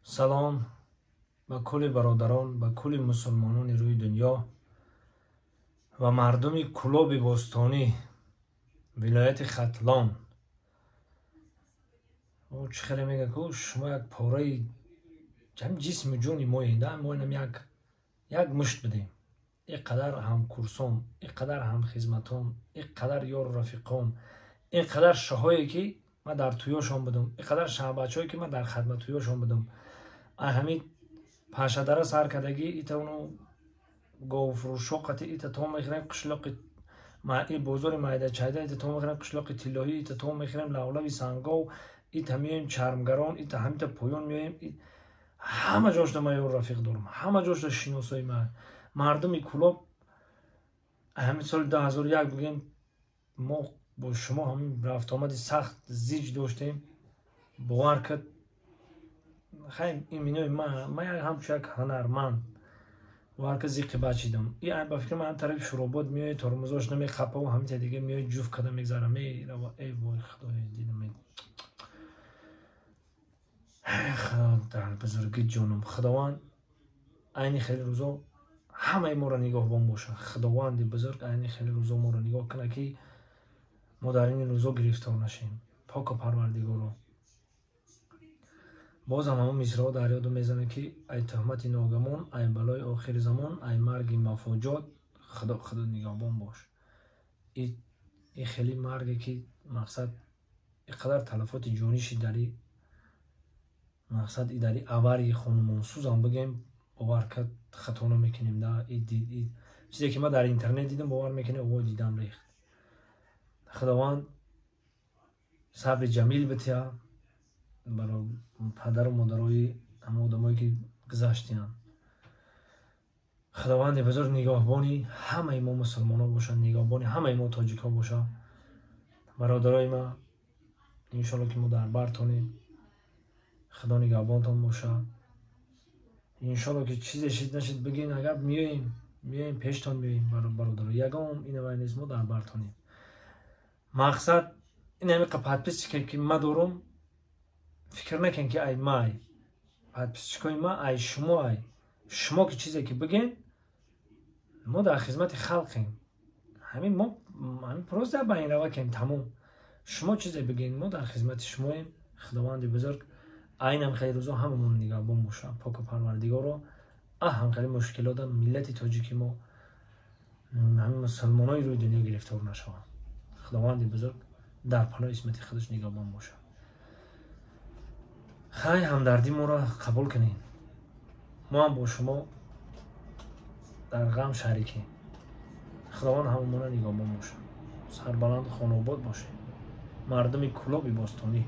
салом ба кулли бародарон, ба кулли мусулмонони рӯи дунё ва мардуми Кулоби Бостонӣ, вилояти Хатлон. Чӣ хеле мега ку шумо як пораи ҷисми ҷуни моед, мо инам як мушт бидем. Инқадар ҳамкурсон, инқадар ҳамхизматон, инқадар ёру рафиқон, инқадар шоҳое ки ман дар туёшон будам, инқадар шаҳрбачаҳое ки ман дар хадматуёшон будам. ҳамин пашадара сар кардагӣ итану говфурӯшоқати ита то мехӯрем қишлоқи бозори майдачайда ита то мехӯрем қишлоқи тиллоҳӣ ита то мехӯрем лавлави сангов ита меоем чармгарон ита ҳамита поён меоем. ҳама ҷошда ман ёру рафиқ дорам, ҳама ҷошда шиносои ман. мардуми Кулоб ҳамин соли 2001 бигем мо бо шумо ҳамин рафтуомади сахт зич доштем. бовар кард хайр ин минои ман ҳамчун як ҳунарманд бовар кард зиқи бачидам. ба фикри ман тарафи Шуробод меоед, тормозош намеқапаву ҳамита дига меоед ҷуфт карда мегзара мерава. Эй вой худои динамед, дар бузурги ҷонам, худованд айни хеле рӯзо ҳамаи моро нигоҳбон бошад. худованди бузург айни хеле рӯзо моро нигоҳ кунад ки мо дар ин рӯзо гирифтор нашем. пока Парвардигоро. бозам ҳамон мисроҳо дар ёдам мезанад ки ай тӯҳмати ногамон, ай балои охири замон, ай марги мафоҷот, худо нигоҳбон бош. ин хеле марге ки мақсад инқадар талафоти ҷониши дари мақсад дари авари хонумонсӯзам бигем бовар кард хато намекунем. чизе ки ман дар интернет дидам бовар мекунем овои дидам рехт. худованд сабри ҷамил бития барои падару модарои ҳама одамое ки гузаштианд. худованди бузург нигоҳбони ҳамаи мо мусулмонон бошад, нигоҳбони ҳамаи мо тоҷикҳо бошад. бародарои ман, иншоалло ки мо дар бартонем. худо нигоҳбонтон бошад. иншоалло ки чизе шид нашид бигин, агар меоем пештон меоем бародаро. ягон инавай нест, мо дар бартонем. мақсад ин ҳамиқа подписчика ки ман дорам, фикр накунед ки ай май подписчикои ман ай шумо, ай шумо ки чизе ки бигем мо дар хизмати халқем. ҳамин мо просто ба ин равакем тамом. шумо чизе бигем мо дар хизмати шумоем. худованди бузург айнам хеле рӯзо ҳамамон нигоҳбон бошад. пока Парвардигоро ҳамқари мушкилотам миллати тоҷики мо ҳамин мусулмонои рӯи дунё гирифтор нашаванд. худованди бузург дар паноҳи исмати худаш нигоҳбон бошад. хай ҳамдарди моро қабул кунед. мо ҳам бо шумо дар ғам шарикем. худованд ҳамамона нигоҳбон бошад. сарбаланду хонобод бошед. мардуми Кулоби Бостонӣ.